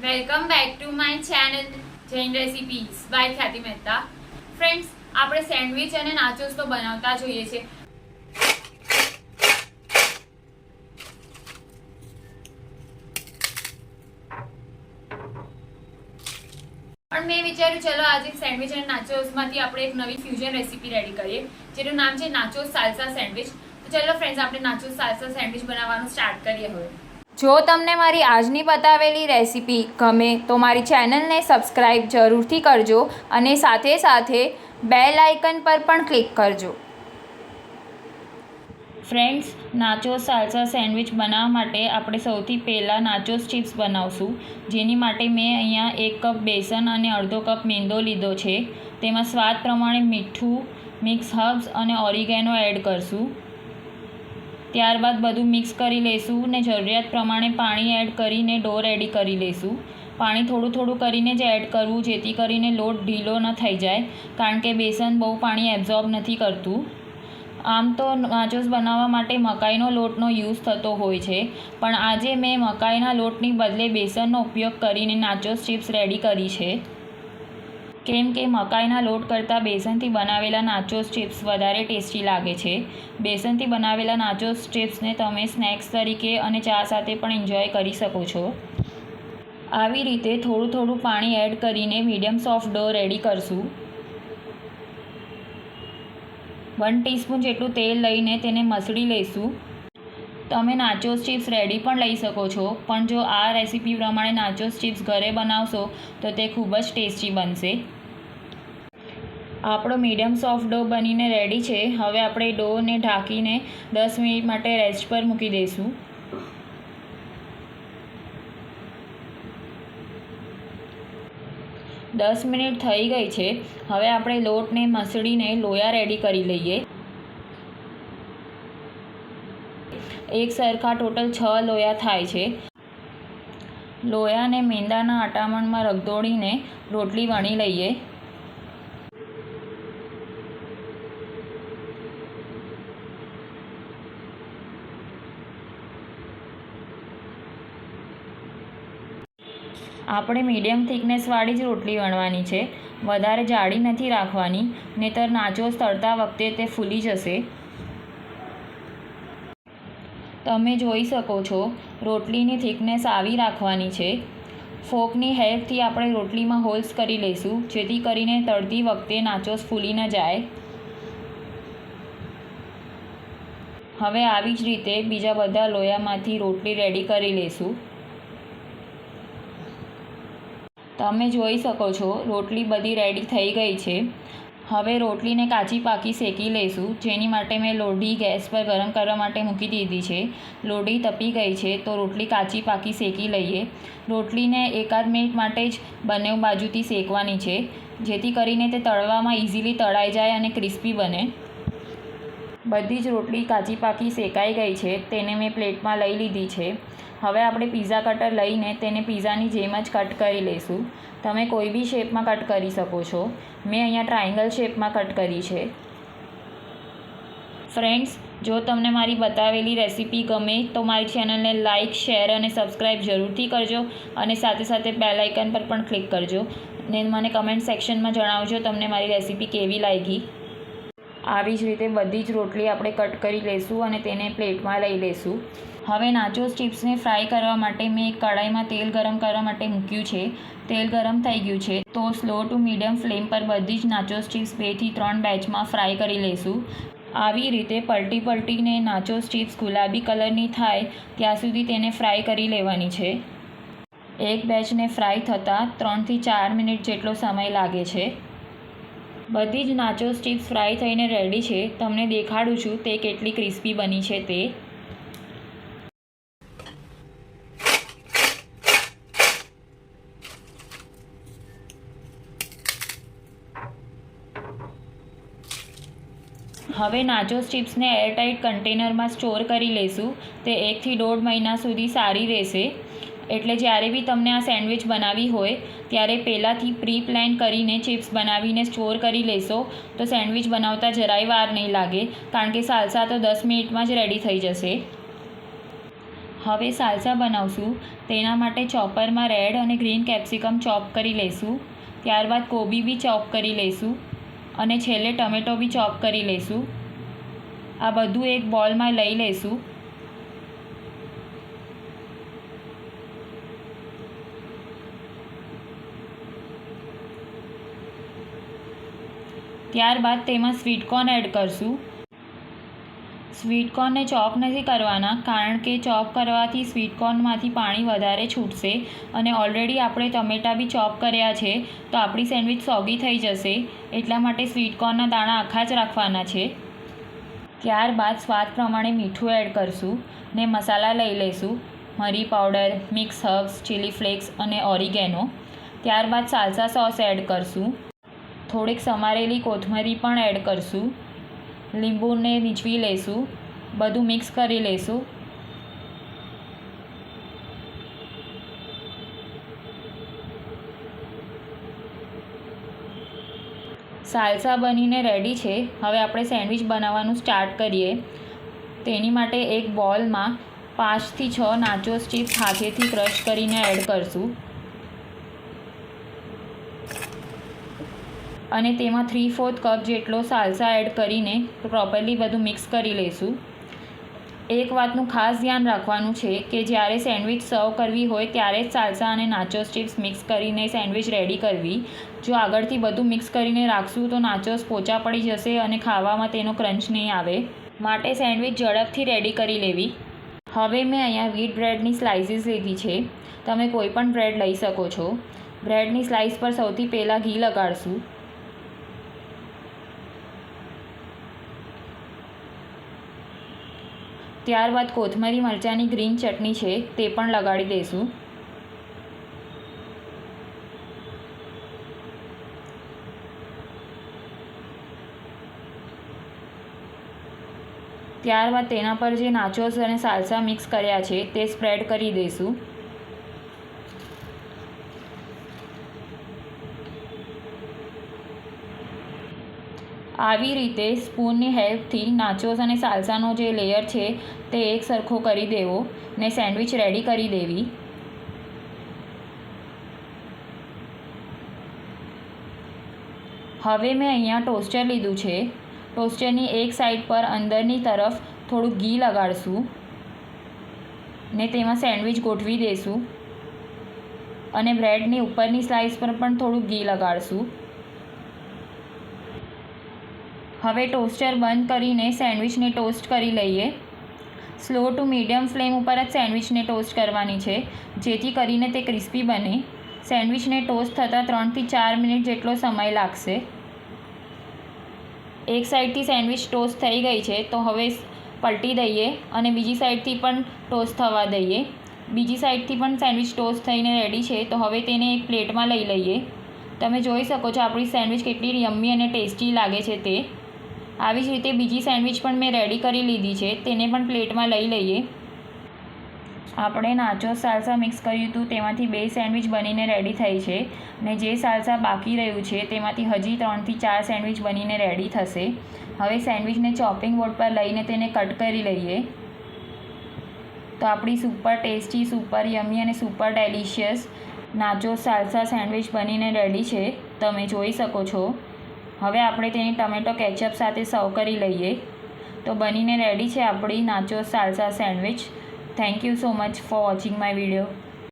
Welcome back to my channel Jain recipes by Khyati Mehta. Friends, આપણે sandwich અને nachos તો બનાવતા જોઈએ છે, પણ મેં વિચાર્યું ચલો આજે સેન્ડવિચ અને નાચોસમાંથી આપણે એક નવી ફ્યુઝન રેસીપી રેડી કરીએ, જેનું નામ છે નાચોસ સાલ્સા સેન્ડવિચ. તો ચલો ફ્રેન્ડ્સ, આપણે નાચોસ સાલ્સા સેન્ડવિચ બનાવવાનું સ્ટાર્ટ કરીએ હવે. જો તમને મારી આજની બતાવેલી રેસીપી ગમે તો મારી ચેનલને સબસ્ક્રાઈબ જરૂરથી કરજો અને સાથે સાથે બેલ આઇકન પર પણ ક્લિક કરજો. ફ્રેન્ડ્સ, નાચોસ સાલ્સા સેન્ડવિચ બનાવવા માટે આપણે સૌથી પહેલાં નાચોસ ચિપ્સ બનાવશું, જેની માટે મેં અહીંયા 1 કપ બેસન અને અડધો કપ મેંદો લીધો છે. તેમાં સ્વાદ પ્રમાણે મીઠું, મિક્સ હર્બ્સ અને ઓરિગેનો એડ કરશું. ત્યારબાદ બધું મિક્સ કરી લઈશું ને જરૂરિયાત પ્રમાણે પાણી એડ કરીને ડો રેડી કરી લઈશું. પાણી થોડું થોડું કરીને જ એડ કરવું, જેથી કરીને લોટ ઢીલો ન થઈ જાય, કારણ કે બેસન બહુ પાણી એબ્ઝોર્બ નથી કરતું. આમ તો નાચોસ બનાવવા માટે મકાઈનો લોટનો યુઝ થતો હોય છે, પણ આજે મેં મકાઈના લોટની બદલે બેસનનો ઉપયોગ કરીને નાચોસ ચિપ્સ રેડી કરી છે, કેમ કે મકાઈના લોટ કરતાં બેસનથી બનાવેલા નાચોસ ચિપ્સ વધારે ટેસ્ટી લાગે છે. બેસનથી બનાવેલા નાચોસ ચિપ્સને તમે સ્નેક્સ તરીકે અને ચા સાથે પણ એન્જોય કરી શકો છો. આવી રીતે થોડું થોડું પાણી એડ કરીને મીડિયમ સોફ્ટ ડો રેડી કરશું. 1 ટીસ્પૂન જેટલું તેલ લઈને તેને મસળી લઈશું. તમે નાચોસ ચિપ્સ રેડી પણ લઈ શકો છો, પણ જો આ રેસીપી પ્રમાણે નાચોસ ચિપ્સ ઘરે બનાવશો તો તે ખૂબ જ ટેસ્ટી બનશે. આપણો મીડિયમ સોફ્ટ ડો બનીને રેડી છે. હવે આપણે ડોને ઢાંકીને 10 મિનિટ માટે રેસ્ટ પર મૂકી દઈશું. દસ મિનિટ થઈ ગઈ છે. હવે આપણે લોટને મસળીને લોયા રેડી કરી લઈએ. એક સરખા ટોટલ 6 લોયા થાય છે. લોયાને મેંદાના અટામણમાં રગદોળીને રોટલી વણી લઈએ. આપણે મીડિયમ થિકનેસવાળી જ રોટલી વણવાની છે, વધારે જાડી નથી રાખવાની, નહીંતર નાચોસ તળતા વખતે તે ફૂલી જશે. તમે જોઈ શકો છો, રોટલીની થિકનેસ આવી રાખવાની છે. ફોર્કની હેલ્પથી આપણે રોટલીમાં હોલ્સ કરી લઈશું, જેથી કરીને તળતી વખતે નાચોસ ફૂલી ન જાય. હવે આવી જ રીતે બીજા બધા લોયામાંથી રોટલી રેડી કરી લઈશું. તમે જોઈ શકો છો, રોટલી બધી રેડી થઈ ગઈ છે. હવે રોટલીને કાચી પાકી શેકી લઈશું, જેની માટે મેં લોઢી ગેસ પર ગરમ કરવા માટે મૂકી દીધી છે. લોઢી તપી ગઈ છે તો રોટલી કાચી પાકી શેકી લઈએ. રોટલીને 1-8 મિનિટ માટે જ બંને બાજુથી શેકવાની છે, જેથી કરીને તે તળવામાં ઇઝીલી તળાઈ જાય અને ક્રિસ્પી બને. બધી જ રોટલી કાચી પાકી શેકાઈ ગઈ છે. તેને મેં પ્લેટમાં લઈ લીધી છે. હવે આપણે પિઝા કટર લઈને તેને પિઝાની જેમ જ કટ કરી લઈશું. તમે કોઈ બી શેપમાં કટ કરી શકો છો. મેં અહીંયા ટ્રાયંગલ શેપમાં કટ કરી છે. ફ્રેન્ડ્સ, જો તમને મારી બતાવેલી રેસીપી ગમે તો મારી ચેનલને લાઇક, શેર અને સબસ્ક્રાઈબ જરૂરથી કરજો અને સાથે સાથે બેલ આઇકન પર પણ ક્લિક કરજો ને મને કમેન્ટ સેક્શનમાં જણાવજો તમને મારી રેસીપી કેવી લાગી. આવી જ રીતે બધી જ રોટલી આપણે કટ કરી લઈશું અને તેને પ્લેટમાં લઈ લઈશું. હવે નાચોસ ચિપ્સને ફ્રાય કરવા માટે મેં એક કઢાઈમાં તેલ ગરમ કરવા માટે મૂક્યું છે. તેલ ગરમ થઈ ગયું છે તો સ્લો ટુ મીડિયમ ફ્લેમ પર બધી જ નાચોસ ચિપ્સ 2 થી 3 બેચમાં ફ્રાય કરી લઈશું. આવી રીતે પલટીને નાચોસ ચિપ્સ ગુલાબી કલરની થાય ત્યાં સુધી તેને ફ્રાય કરી લેવાની છે. એક બેચને ફ્રાય થતાં 3 થી 4 મિનિટ જેટલો સમય લાગે છે. બધી જ નાચોસ ચિપ્સ ફ્રાય થઈને રેડી છે. તમને દેખાડું છું તે કેટલી ક્રિસ્પી બની છે તે. હવે નાચોસ ચિપ્સને એરટાઇટ કન્ટેનરમાં સ્ટોર કરી લઈશું. તે 1 થી 1.5 મહિના સુધી સારી રહેશે. એટલે જ્યારે બી તમને આ સેન્ડવિચ બનાવવી હોય ત્યારે પહેલાંથી પ્રી પ્લાન કરીને ચિપ્સ બનાવીને સ્ટોર કરી લેશો તો સેન્ડવિચ બનાવતા જરાય વાર નહીં લાગે, કારણ કે સાલ્સા તો 10 મિનિટમાં જ રેડી થઈ જશે. હવે સાલ્સા બનાવશું. તેના માટે ચોપરમાં રેડ અને ગ્રીન કેપ્સિકમ ચોપ કરી લઈશું. ત્યારબાદ કોબી બી ચોપ કરી લઈશું અને છેલ્લે ટમેટો બી ચોપ કરી લઈશું. આ બધું એક બોલમાં લઈ લઈશું. ત્યારબાદ તેમાં સ્વીટકોર્ન એડ કરશું. સ્વીટકોર્નને ચોપ નથી કરવાના, કારણ કે ચોપ કરવાથી સ્વીટકોર્નમાંથી પાણી વધારે છૂટશે અને ઓલરેડી આપણે ટમેટાં બી ચોપ કર્યા છે, તો આપણી સેન્ડવિચ સોગી થઈ જશે. એટલા માટે સ્વીટકોર્નના દાણા આખા જ રાખવાના છે. ત્યારબાદ સ્વાદ પ્રમાણે મીઠું એડ કરશું ને મસાલા લઈ લઈશું. મરી powder, mix herbs, chilli flakes અને ઓરિગેનો. ત્યારબાદ સાલ્સા સોસ એડ કરશું. થોડીક સમારેલી કોથમરી પણ એડ કરશું. લીંબુને નીચવી લઈશું. બધું મિક્સ કરી લઈશું. સાલ્સા બનીને રેડી છે. હવે આપણે સેન્ડવિચ બનાવવાનું સ્ટાર્ટ કરીએ. તેની માટે એક બોલમાં 5 થી 6 નાચોસ ચિપ્સ હાથેથી ક્રશ કરીને એડ કરશું અને તેમાં 3/4 કપ જેટલો સાલ્સા એડ કરીને પ્રોપરલી બધું મિક્સ કરી લઈશું. એક વાતનું ખાસ ધ્યાન રાખવાનું છે કે જ્યારે સેન્ડવિચ સર્વ કરવી હોય ત્યારે જ સાલ્સા અને નાચોસ ચિપ્સ મિક્સ કરીને સેન્ડવિચ રેડી કરવી. જો આગળથી બધું મિક્સ કરીને રાખશું તો નાચોસ પોચા પડી જશે અને ખાવામાં તેનો ક્રંચ નહીં આવે. માટે સેન્ડવિચ ઝડપથી રેડી કરી લેવી. હવે મેં અહીંયા વ્હીટ બ્રેડની સ્લાઇસીસ લીધી છે. તમે કોઈ પણ બ્રેડ લઈ શકો છો. બ્રેડની સ્લાઇસ પર સૌથી પહેલાં ઘી લગાડશું. ત્યારબાદ કોથમરી મરચાંની ગ્રીન ચટણી છે તે પણ લગાડી દઈશું. ત્યારબાદ તેના પર જે નાચોસ અને સાલ્સા મિક્સ કર્યા છે તે સ્પ્રેડ કરી દઈશું. આવી રીતે સ્પૂનની હેલ્પથી નાચોસ અને સાલ્સાનો જે લેયર છે તે એક સરખો કરી દેવો ને સેન્ડવિચ રેડી કરી દેવી. હવે મેં અહીંયા ટોસ્ટર લીધું છે. ટોસ્ટરની એક સાઈડ પર અંદરની તરફ થોડું ઘી લગાડશું ને તેમાં સેન્ડવિચ ગોઠવી દઈશું અને બ્રેડની ઉપરની સ્લાઇસ પર પણ થોડું ઘી લગાડશું. હવે ટોસ્ટર બંધ કરીને સેન્ડવિચને ટોસ્ટ કરી લઈએ. સ્લો ટુ મીડિયમ ફ્લેમ ઉપર જ સેન્ડવિચને ટોસ્ટ કરવાની છે, જેથી કરીને તે ક્રિસ્પી બને. સેન્ડવિચને ટોસ્ટ થતાં 3 થી 4 મિનિટ જેટલો સમય લાગશે. એક સાઈડથી સેન્ડવિચ ટોસ્ટ થઈ ગઈ છે, તો હવે પલટી દઈએ અને બીજી સાઈડથી પણ ટોસ્ટ થવા દઈએ. બીજી સાઈડથી પણ સેન્ડવિચ ટોસ્ટ થઈને રેડી છે, તો હવે તેને એક પ્લેટમાં લઈ લઈએ. તમે જોઈ શકો છો આપણી સેન્ડવિચ કેટલી યમ્મી અને ટેસ્ટી લાગે છે તે. આવી જ રીતે બીજી સેન્ડવિચ પણ મેં રેડી કરી લીધી છે, તેને પણ પ્લેટમાં લઈ લઈએ. આપણે નાચોસ સાલ્સા મિક્સ કર્યું હતું તેમાંથી 2 સેન્ડવિચ બનીને રેડી થઈ છે ને જે સાલ્સા બાકી રહ્યું છે તેમાંથી હજી 3 થી 4 સેન્ડવિચ બનીને રેડી થશે. હવે સેન્ડવિચને ચોપિંગ બોર્ડ પર લઈને તેને કટ કરી લઈએ. તો આપણી સુપર ટેસ્ટી, સુપર યમ્મી અને super delicious nachos salsa sandwich બનીને રેડી છે. તમે જોઈ શકો છો. હવે આપણે તેને ટમેટો કેચઅપ સાથે સર્વ કરી લઈએ. તો બનીને રેડી છે આપણી nachos salsa sandwich. Thank you so much for watching my video.